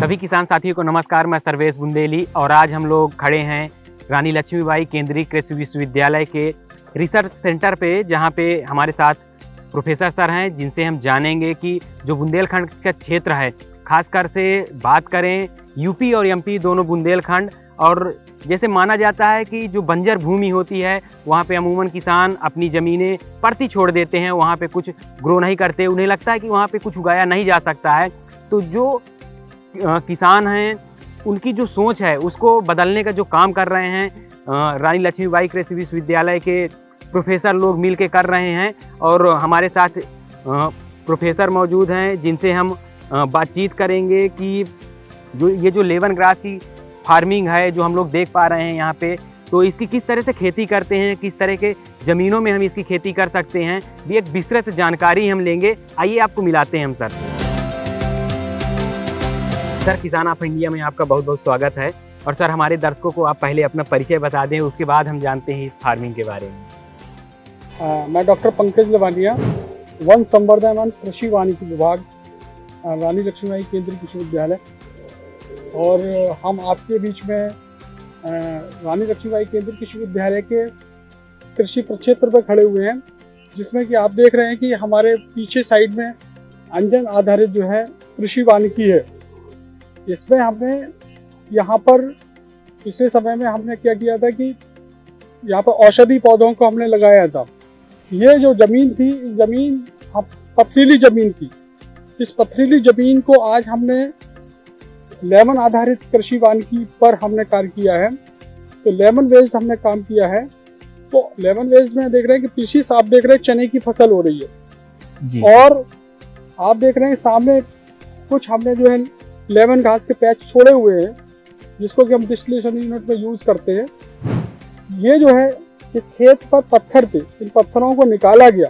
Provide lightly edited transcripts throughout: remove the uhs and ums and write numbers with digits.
सभी किसान साथियों को नमस्कार। मैं सर्वेश बुंदेली और आज हम लोग खड़े हैं रानी लक्ष्मीबाई केंद्रीय कृषि विश्वविद्यालय के रिसर्च सेंटर पे, जहां पे हमारे साथ प्रोफेसर सर हैं, जिनसे हम जानेंगे कि जो बुंदेलखंड का क्षेत्र है, खासकर से बात करें यूपी और एमपी दोनों बुंदेलखंड, और जैसे माना जाता है कि जो बंजर भूमि होती है वहाँ पे अमूमन किसान अपनी ज़मीनें परती छोड़ देते हैं, वहाँ पे कुछ ग्रो नहीं करते, उन्हें लगता है कि वहाँ पे कुछ उगाया नहीं जा सकता है। तो जो किसान हैं उनकी जो सोच है उसको बदलने का जो काम कर रहे हैं रानी लक्ष्मीबाई कृषि विश्वविद्यालय के प्रोफेसर लोग मिल के कर रहे हैं। और हमारे साथ प्रोफेसर मौजूद हैं जिनसे हम बातचीत करेंगे कि जो लेमन ग्रास की फार्मिंग है जो हम लोग देख पा रहे हैं यहाँ पे, तो इसकी किस तरह से खेती करते हैं, किस तरह के ज़मीनों में हम इसकी खेती कर सकते हैं, भी एक विस्तृत जानकारी हम लेंगे। आइए आपको मिलाते हैं हम सर। किसान ऑफ इंडिया में आपका बहुत बहुत स्वागत है। और सर, हमारे दर्शकों को आप पहले अपना परिचय बता दें, उसके बाद हम जानते हैं इस फार्मिंग के बारे में। मैं डॉक्टर पंकज लवानिया, वन संवर्धन वन कृषि वानिकी विभाग, रानी लक्ष्मीबाई केंद्रीय कृषि विश्वविद्यालय। और हम आपके बीच में रानी लक्ष्मीबाई केंद्रीय कृषि विश्वविद्यालय के कृषि प्रक्षेत्र पर खड़े हुए हैं, जिसमें कि आप देख रहे हैं कि हमारे पीछे साइड में अंजन आधारित जो है कृषि वानिकी है। इसमें हमने यहाँ पर पिछले समय में हमने क्या किया था कि यहाँ पर औषधि पौधों को हमने लगाया था। ये जो ज़मीन थी, ज़मीन पथरीली ज़मीन थी। इस पथरीली ज़मीन को आज हमने लेमन आधारित कृषि वानिकी पर हमने कार्य किया है। तो लेमन बेस्ड हमने काम किया है। तो लेमन बेस्ड में देख रहे हैं कि पीछे आप देख रहे हैं चने की फसल हो रही है जी। और आप देख रहे हैं सामने कुछ हमने जो है लेमन घास के पैच छोड़े हुए हैं, जिसको कि हम डिस्टिलेशन यूनिट में यूज करते हैं। ये जो है इस खेत पर पत्थर थे, इन पत्थरों को निकाला गया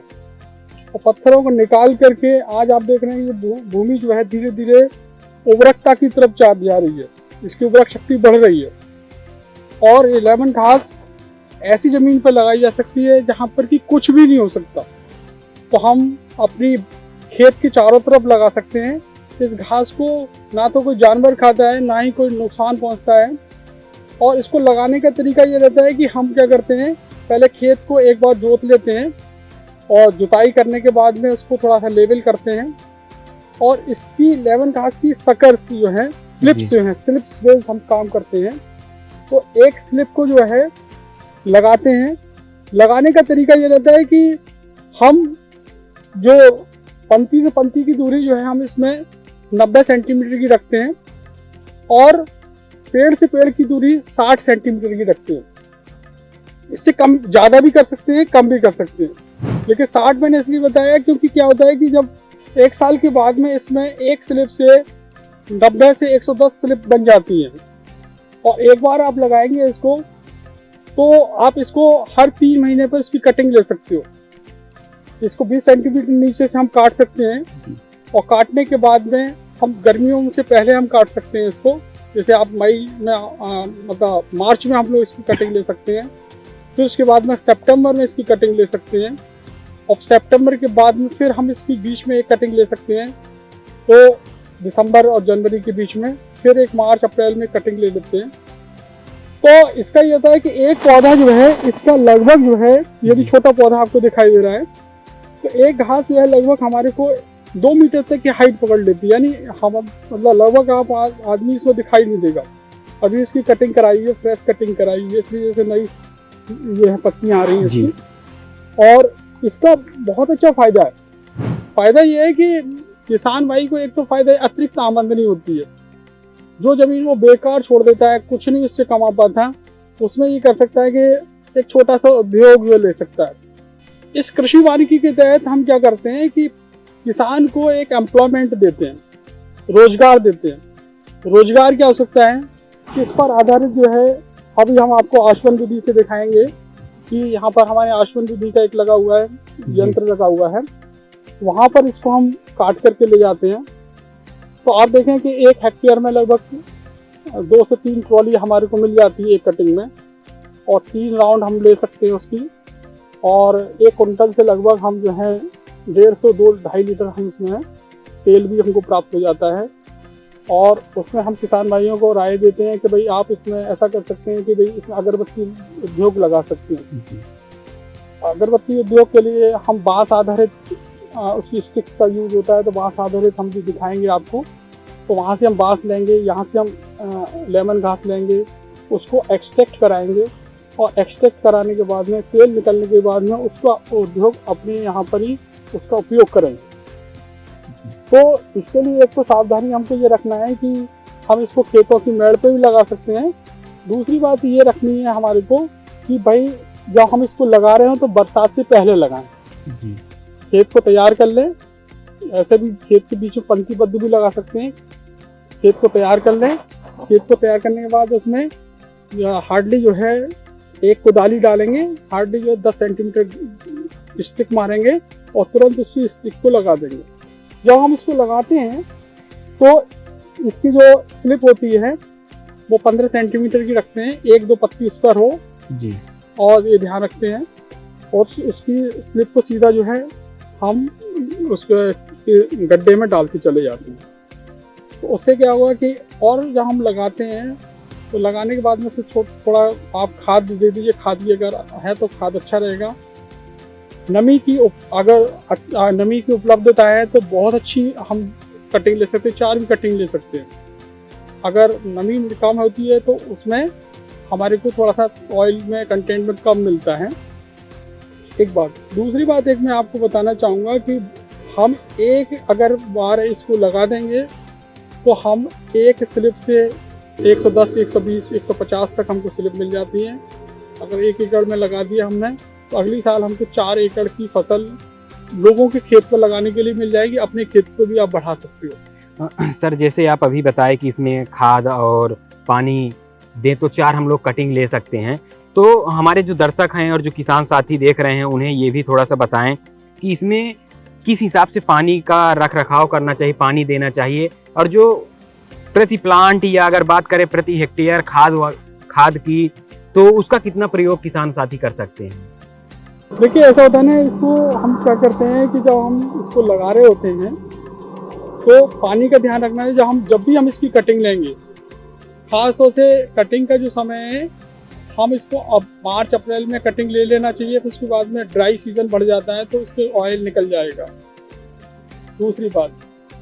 और पत्थरों को निकाल करके आज आप देख रहे हैं ये भूमि जो है धीरे धीरे उर्वरकता की तरफ जा रही है, इसकी उर्वरक शक्ति बढ़ रही है। और ये लेमन घास ऐसी जमीन पर लगाई जा सकती है जहाँ पर कि कुछ भी नहीं हो सकता, तो हम अपनी खेत के चारों तरफ लगा सकते हैं। इस घास को ना तो कोई जानवर खाता है, ना ही कोई नुकसान पहुंचता है। और इसको लगाने का तरीका ये रहता है कि हम क्या करते हैं, पहले खेत को एक बार जोत लेते हैं और जुताई करने के बाद में उसको थोड़ा सा लेवल करते हैं। और इसकी लेमन घास की सकर जो है, स्लिप्स जो है, स्लिप्स बेस्ड हम काम करते हैं। तो एक स्लिप को जो है लगाते हैं। लगाने का तरीका ये रहता है कि हम जो पंक्ति से पंक्ति की दूरी जो है हम इसमें 90 सेंटीमीटर की रखते हैं और पेड़ से पेड़ की दूरी 60 सेंटीमीटर की रखते हैं। इससे कम ज़्यादा भी कर सकते हैं, कम भी कर सकते हैं, लेकिन 60 मैंने इसलिए बताया क्योंकि क्या होता है कि जब एक साल के बाद में इसमें एक स्लिप से 90 से 110 स्लिप बन जाती हैं। और एक बार आप लगाएंगे इसको तो आप इसको हर 3 महीने पर इसकी कटिंग ले सकते हो। इसको 20 सेंटीमीटर नीचे से हम काट सकते हैं और काटने के बाद में हम गर्मियों से पहले हम काट सकते हैं इसको। जैसे आप मई में मतलब मार्च में हम लोग इसकी कटिंग ले सकते हैं। फिर उसके बाद में सितंबर में इसकी कटिंग ले सकते हैं और सितंबर के बाद में फिर हम इसकी बीच में एक कटिंग ले सकते हैं। तो दिसंबर और जनवरी के बीच में फिर एक मार्च अप्रैल में कटिंग ले लेते हैं। तो इसका ये होता है कि एक पौधा जो है इसका लगभग जो है, यदि छोटा पौधा आपको दिखाई दे रहा है, तो एक घास जो है लगभग हमारे को 2 मीटर तक की हाइट पकड़ लेती है। यानी हम मतलब लगभग आप आदमी इसको दिखाई नहीं देगा। अभी इसकी कटिंग कराई है, फ्रेश कटिंग कराई है, इसलिए जैसे नई ये पत्तियाँ आ रही हैं इसकी। और इसका बहुत अच्छा फायदा है। फायदा ये है कि किसान भाई को एक तो फायदा अतिरिक्त आमदनी होती है। जो जमीन वो बेकार छोड़ देता है, कुछ नहीं उससे कमा पाता, उसमें ये कर सकता है कि एक छोटा सा उद्योग जो ले सकता है। इस कृषि वानिकी के तहत हम क्या करते हैं कि किसान को एक एम्प्लॉयमेंट देते हैं, रोजगार देते हैं। रोजगार क्या हो सकता है कि इस पर आधारित जो है, अभी हम आपको आश्वन विधि से दिखाएंगे कि यहाँ पर हमारे आश्वन विधि का एक लगा हुआ है, यंत्र लगा हुआ है, वहाँ पर इसको हम काट करके ले जाते हैं। तो आप देखें कि 1 हेक्टेयर में लगभग 2 से 3 ट्रॉली हमारे को मिल जाती है एक कटिंग में, और 3 राउंड हम ले सकते हैं उसकी। और 1 कुंटल से लगभग हम जो है 150-2-2.5 लीटर हम इसमें तेल भी हमको प्राप्त हो जाता है। और उसमें हम किसान भाइयों को राय देते हैं कि भाई आप इसमें ऐसा कर सकते हैं कि भाई इसमें अगरबत्ती उद्योग लगा सकते हैं। अगरबत्ती उद्योग के लिए हम बांस आधारित उसकी स्टिक्स का यूज होता है, तो बांस आधारित हम भी दिखाएंगे आपको। तो वहाँ से हम बांस लेंगे, यहाँ से हम लेमन घास लेंगे, उसको एक्सट्रैक्ट कराएंगे और एक्सट्रैक्ट कराने के बाद में तेल निकलने के बाद में उसका उद्योग अपने यहाँ पर ही उसका उपयोग करेंगे। तो इसके लिए एक तो सावधानी हमको ये रखना है कि हम इसको खेतों की मेड़ पे भी लगा सकते हैं। दूसरी बात ये रखनी है हमारे को कि भाई जब हम इसको लगा रहे हो तो बरसात से पहले लगाएं। खेत को तैयार कर लें, ऐसे भी खेत के बीच में पंक्तिबद्ध भी लगा सकते हैं। खेत को तैयार कर लें, खेत को तैयार करने के बाद उसमें हार्डली जो है एक कुदाली डालेंगे, हार्डली जो 10 सेंटीमीटर स्टिक मारेंगे और तुरंत उसकी स्टिक को लगा देंगे। जब हम इसको लगाते हैं तो इसकी जो स्लिप होती है वो 15 सेंटीमीटर की रखते हैं, 1-2 पत्ती उस पर हो जी, और ये ध्यान रखते हैं। और उसकी स्लिप को सीधा जो है हम उसके गड्ढे में डालते चले जाते हैं। तो उससे क्या होगा कि और जब हम लगाते हैं तो लगाने के बाद में से थोड़ा आप खाद दे दीजिए। खाद भी अगर है तो खाद अच्छा रहेगा। अगर नमी की उपलब्धता है तो बहुत अच्छी हम कटिंग ले सकते हैं, 4 भी कटिंग ले सकते हैं। अगर नमी कम होती है तो उसमें हमारे को थोड़ा सा ऑयल में कंटेंट में कम मिलता है। एक बात, दूसरी बात एक मैं आपको बताना चाहूँगा कि हम एक अगर बार इसको लगा देंगे तो हम एक स्लिप से 110, 120, 150 तक हमको स्लिप मिल जाती है। अगर 1 एकड़ में लगा दिया हमने तो अगली साल हमको 4 एकड़ की फसल लोगों के खेत पर लगाने के लिए मिल जाएगी। अपने खेत को भी आप बढ़ा सकते हो। सर जैसे आप अभी बताए कि इसमें खाद और पानी दें तो 4 हम लोग कटिंग ले सकते हैं, तो हमारे जो दर्शक हैं और जो किसान साथी देख रहे हैं उन्हें ये भी थोड़ा सा बताएं कि इसमें किस हिसाब से पानी का रख रखाव करना चाहिए, पानी देना चाहिए, और जो प्रति प्लांट या अगर बात करें प्रति हेक्टेयर खाद की तो उसका कितना प्रयोग किसान साथी कर सकते हैं। देखिए ऐसा होता है ना, इसको हम क्या करते हैं कि जब हम इसको लगा रहे होते हैं तो पानी का ध्यान रखना है। जब भी हम इसकी कटिंग लेंगे, खास तौर से कटिंग का जो समय है हम इसको अब मार्च अप्रैल में कटिंग ले लेना चाहिए। फिर उसके बाद में ड्राई सीजन बढ़ जाता है तो उसके ऑयल निकल जाएगा। दूसरी बात,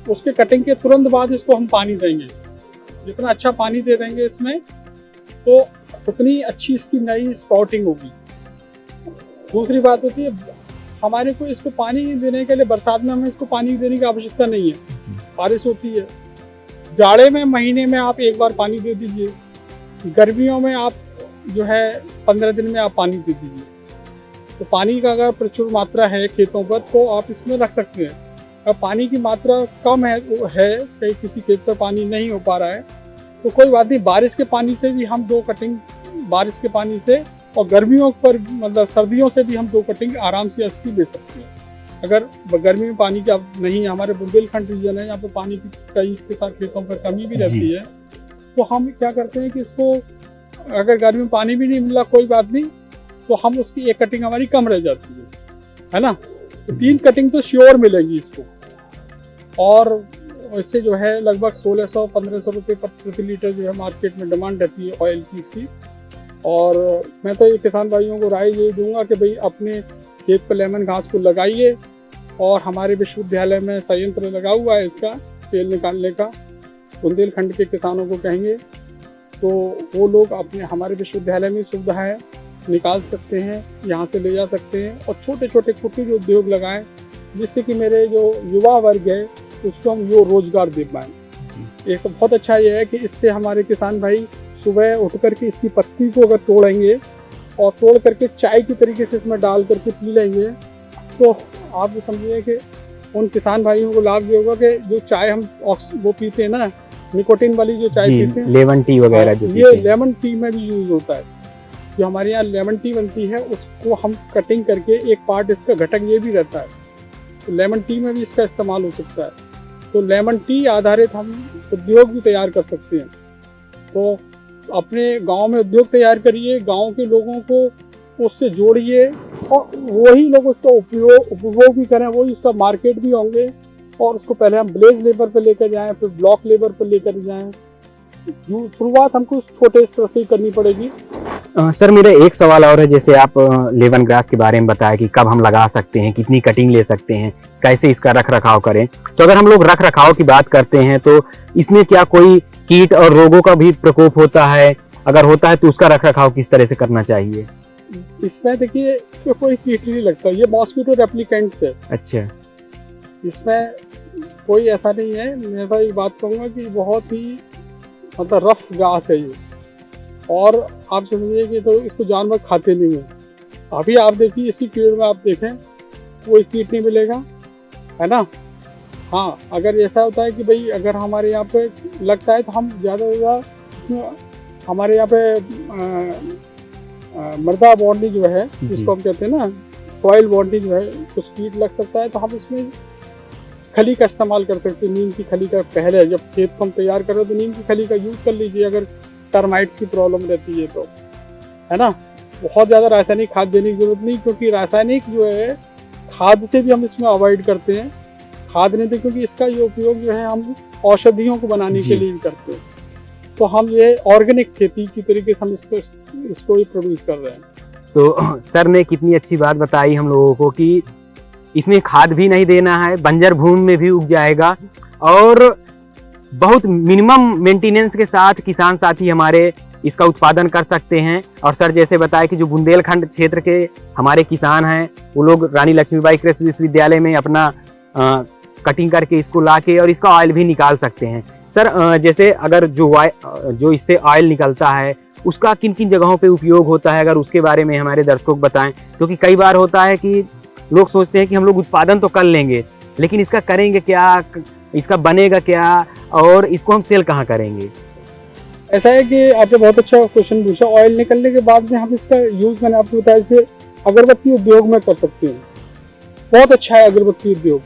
उसके कटिंग के तुरंत बाद इसको हम पानी देंगे। जितना अच्छा पानी दे देंगे इसमें तो उतनी अच्छी इसकी नई स्पाउटिंग होगी। दूसरी बात होती है हमारे को इसको पानी देने के लिए बरसात में हमें इसको पानी देने की आवश्यकता नहीं है, बारिश होती है। जाड़े में महीने में आप एक बार पानी दे दीजिए, गर्मियों में आप जो है 15 दिन में आप पानी दे दीजिए। तो पानी का अगर प्रचुर मात्रा है खेतों पर तो आप इसमें रख सकते हैं। अब पानी की मात्रा कम है कहीं किसी खेत पर पानी नहीं हो पा रहा है तो कोई बात नहीं, बारिश के पानी से भी हम 2 कटिंग, बारिश के पानी से और गर्मियों पर मतलब सर्दियों से भी हम 2 कटिंग आराम से अच्छी ले सकते हैं। अगर गर्मी में पानी की नहीं है, हमारे बुंदेलखंड रीजन है यहाँ पे पानी की कई खेतों पर कमी भी रहती है, तो हम क्या करते हैं कि इसको अगर गर्मी में पानी भी नहीं मिला कोई बात नहीं, तो हम उसकी 1 कटिंग हमारी कम रह जाती है ना। तो 3 कटिंग तो श्योर मिलेगी इसको। और इससे जो है लगभग 1600-1500 रुपये प्रति लीटर जो है मार्केट में डिमांड रहती है ऑयल की इसकी। और मैं तो ये किसान भाइयों को राय ये दूंगा कि भाई अपने खेत पर लेमन घास को लगाइए। और हमारे विश्वविद्यालय में संयंत्र लगा हुआ है इसका तेल निकालने का, बुंदेलखंड के किसानों को कहेंगे तो वो लोग अपने हमारे विश्वविद्यालय में सुविधा है, निकाल सकते हैं, यहाँ से ले जा सकते हैं और छोटे छोटे कुटीर उद्योग लगाएं, जिससे कि मेरे जो युवा वर्ग है उसको हम रोजगार दे पाएँ। एक बहुत अच्छा ये है कि इससे हमारे किसान भाई सुबह उठ करके इसकी पत्ती को अगर तोड़ेंगे और तोड़ करके चाय की तरीके से इसमें डाल करके पी लेंगे तो आप ये समझिए कि उन किसान भाइयों को लाभ ये होगा कि जो चाय हम वो पीते हैं ना, निकोटिन वाली जो चाय पीते हैं, लेमन टी वगैरह जो ये लेमन टी में भी यूज होता है। जो हमारे यहाँ लेमन टी बनती है उसको हम कटिंग करके एक पार्ट इसका घटक ये भी रहता है, तो लेमन टी में भी इसका इस्तेमाल हो सकता है। तो लेमन टी आधारित हम उद्योग भी तैयार कर सकते हैं। तो अपने गांव में उद्योग तैयार करिए, गांव के लोगों को उससे जोड़िए और वही लोग उसका उपभोग भी करें, वही उसका मार्केट भी होंगे और उसको पहले हम विलेज लेवल पर लेकर जाएं, फिर ब्लॉक लेवल पर लेकर जाएं। शुरुआत हमको छोटे स्तर से ही करनी पड़ेगी। सर मेरा एक सवाल और है, जैसे आप लेमन ग्रास के बारे में बताया कि कब हम लगा सकते हैं, कितनी कटिंग ले सकते हैं, कैसे इसका रख रखाव करें। तो अगर हम लोग रख रखाव की बात करते हैं तो इसमें क्या कोई कीट और रोगों का भी प्रकोप होता है? अगर होता है तो उसका रख रखाव किस तरह से करना चाहिए? इसमें देखिए, इसमें कोई कीट नहीं लगता, ये मॉस्किटो रेप्लिकेंट्स है। अच्छा, इसमें कोई ऐसा नहीं है। मैं तो ये बात कहूँगा कि बहुत ही मतलब रफ घास है ये, और आप समझिए कि तो इसको जानवर खाते नहीं हैं। अभी आप देखिए इसी पेड़ में आप देखें कोई कीट नहीं मिलेगा, है ना। हाँ, अगर ऐसा होता है कि भाई अगर हमारे यहाँ पे लगता है तो हम ज़्यादा से ज़्यादा हमारे यहाँ पे मृदा बॉन्डिंग जो है, जिसको हम कहते हैं ना, सॉइल बॉन्डिंग जो है, कुछ कीट लग सकता है तो हम इसमें खली का इस्तेमाल कर सकते हैं। नीम की खली का, पहले जब खेत को हम तैयार करें तो नीम की खली का यूज़ कर लीजिए अगर टर्माइट्स की प्रॉब्लम रहती है तो, है ना। बहुत ज़्यादा रासायनिक खाद देने की जरूरत नहीं, क्योंकि रासायनिक जो है खाद से भी हम इसमें अवॉइड करते हैं। खाद नहीं देते क्योंकि इसका ये उपयोग जो है हम औषधियों को बनाने के लिए करते हैं। तो हम ये ऑर्गेनिक खेती की तरीके से हम इसको ही प्रोड्यूस कर रहे हैं। तो सर ने कितनी अच्छी बात बताई हम लोगों को कि इसमें खाद भी नहीं देना है, बंजर भूमि में भी उग जाएगा और बहुत मिनिमम मेंटेनेंस के साथ किसान साथी हमारे इसका उत्पादन कर सकते हैं। और सर जैसे बताया कि जो बुंदेलखंड क्षेत्र के हमारे किसान हैं वो लोग रानी लक्ष्मीबाई कृषि विश्वविद्यालय में अपना कटिंग करके इसको लाके और इसका ऑयल भी निकाल सकते हैं। सर जैसे अगर जो इससे ऑयल निकलता है उसका किन किन जगहों पे उपयोग होता है, अगर उसके बारे में हमारे दर्शकों को बताएं। क्योंकि कई बार होता है कि लोग सोचते हैं कि हम लोग उत्पादन तो कर लेंगे लेकिन इसका करेंगे क्या, इसका बनेगा क्या और इसको हम सेल कहाँ करेंगे? ऐसा है कि आपने बहुत अच्छा क्वेश्चन पूछा। ऑयल निकलने के बाद में हम इसका यूज़, मैंने आपको बताया कि अगरबत्ती उद्योग में कर सकते हैं। बहुत अच्छा है अगरबत्ती उद्योग।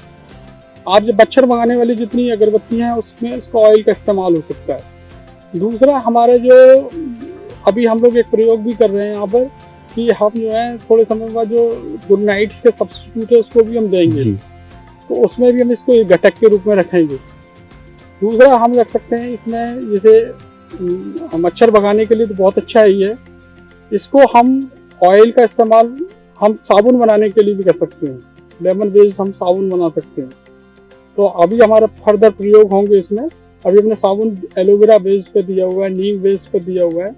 आप जो मच्छर भगाने वाली जितनी अगरबत्तियाँ हैं उसमें इसका ऑयल का इस्तेमाल हो सकता है। दूसरा, हमारे जो अभी हम लोग एक प्रयोग भी कर रहे हैं यहाँ पर कि हम जो है थोड़े समय बाद जो गुड नाइट्स के सब्स्टिट्यूट है उसको भी हम देंगे, तो उसमें भी हम इसको एक घटक के रूप में रखेंगे। दूसरा, हम रख सकते हैं इसमें जैसे मच्छर भगाने के लिए तो बहुत अच्छा ही है। इसको हम ऑयल का इस्तेमाल हम साबुन बनाने के लिए भी कर सकते हैं। लेमन बेस्ड हम साबुन बना सकते हैं। तो अभी हमारा फर्दर प्रयोग होंगे इसमें। अभी हमने साबुन एलोवेरा बेस्ड पे दिया हुआ है, नीम बेस्ड पे दिया हुआ है,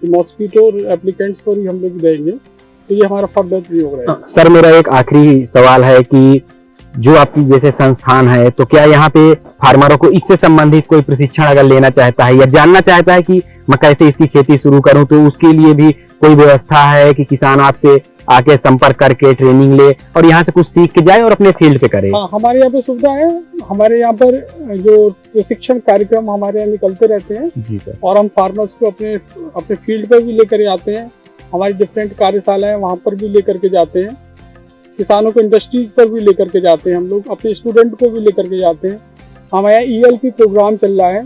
मॉस्किटो एप्लीकेंट्स पर ही हम लोग देंगे। तो ये हमारा फर्दर प्रयोग रहेगा। सर मेरा एक आखिरी सवाल है कि जो आपकी जैसे संस्थान है तो क्या यहाँ पे फार्मरों को इससे संबंधित कोई प्रशिक्षण अगर लेना चाहता है या जानना चाहता है कि मैं कैसे इसकी खेती शुरू करूं तो उसके लिए भी कोई व्यवस्था है कि किसान आपसे आके संपर्क करके ट्रेनिंग ले और यहाँ से कुछ सीख के जाए और अपने फील्ड पे करे? हाँ, हमारे यहाँ पे सुविधा है। हमारे यहाँ पर जो प्रशिक्षण कार्यक्रम हमारे यहाँ निकलते रहते हैं जी सर, और हम फार्मर्स को अपने फील्ड पर भी लेकर आते हैं। हमारी डिफरेंट कार्यशालाएं वहाँ पर भी लेकर के जाते हैं। किसानों को इंडस्ट्रीज पर भी लेकर के जाते हैं। हम लोग अपने स्टूडेंट को भी लेकर के जाते हैं। हमारे यहाँ ELP प्रोग्राम चल रहा है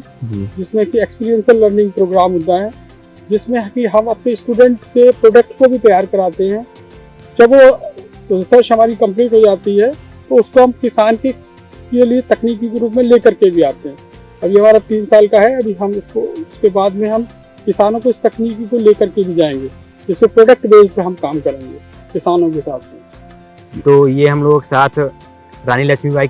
जिसमें कि एक्सपीरियंशियल लर्निंग प्रोग्राम होता है, जिसमें कि हम अपने स्टूडेंट से प्रोडक्ट को भी तैयार कराते हैं। जब वो रिसर्च हमारी कंप्लीट हो जाती है तो उसको हम किसान के लिए तकनीकी के रूप में लेकर के भी आते हैं। अभी हमारा 3 साल का है। अभी हम इसको उसके बाद में हम किसानों को इस तकनीकी को लेकर के भी जाएंगे, जिससे प्रोडक्ट बेस्ड पे हम काम करेंगे किसानों के साथ में। तो ये हम लोग साथ रानी लक्ष्मीबाई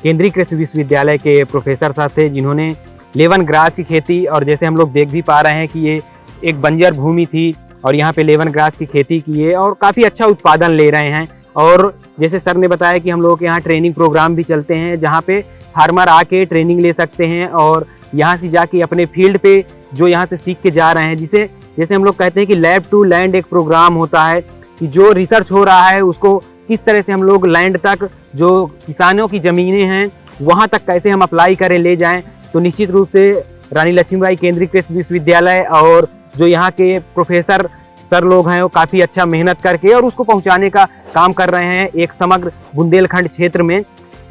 केंद्रीय कृषि विश्वविद्यालय के प्रोफेसर साहब थे जिन्होंने लेमन ग्रास की खेती, और जैसे हम लोग देख भी पा रहे हैं कि ये एक बंजर भूमि थी और यहाँ पे लेमन ग्रास की खेती की है और काफ़ी अच्छा उत्पादन ले रहे हैं। और जैसे सर ने बताया कि हम लोग के यहाँ ट्रेनिंग प्रोग्राम भी चलते हैं जहाँ पे फार्मर आके ट्रेनिंग ले सकते हैं और यहाँ से जाके अपने फील्ड पे जो यहाँ से सीख के जा रहे हैं, जिसे जैसे हम लोग कहते हैं कि लैब टू लैंड एक प्रोग्राम होता है कि जो रिसर्च हो रहा है उसको किस तरह से हम लोग लैंड तक, जो किसानों की ज़मीनें हैं वहाँ तक कैसे हम अप्लाई करें, ले जाएं। तो निश्चित रूप से रानी लक्ष्मीबाई केंद्रीय कृषि विश्वविद्यालय और जो यहाँ के प्रोफेसर सर लोग हैं वो काफ़ी अच्छा मेहनत करके और उसको पहुँचाने का काम कर रहे हैं एक समग्र बुंदेलखंड क्षेत्र में।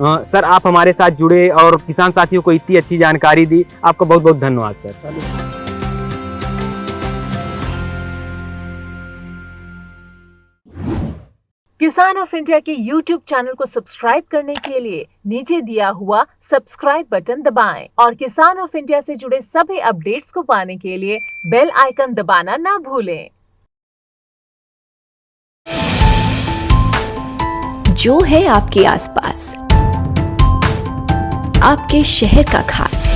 सर आप हमारे साथ जुड़े और किसान साथियों को इतनी अच्छी जानकारी दी, आपका बहुत बहुत धन्यवाद सर। किसान किसान ऑफ इंडिया के YouTube चैनल को सब्सक्राइब करने के लिए नीचे दिया हुआ सब्सक्राइब बटन दबाएं और किसान ऑफ इंडिया से जुड़े सभी अपडेट्स को पाने के लिए बेल आइकन दबाना ना भूलें। जो है आपके आसपास, आपके शहर का खास,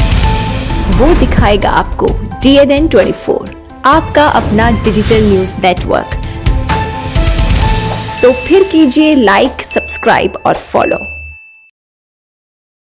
वो दिखाएगा आपको DNN 24, आपका अपना डिजिटल न्यूज नेटवर्क। तो फिर कीजिए लाइक, सब्सक्राइब और फॉलो।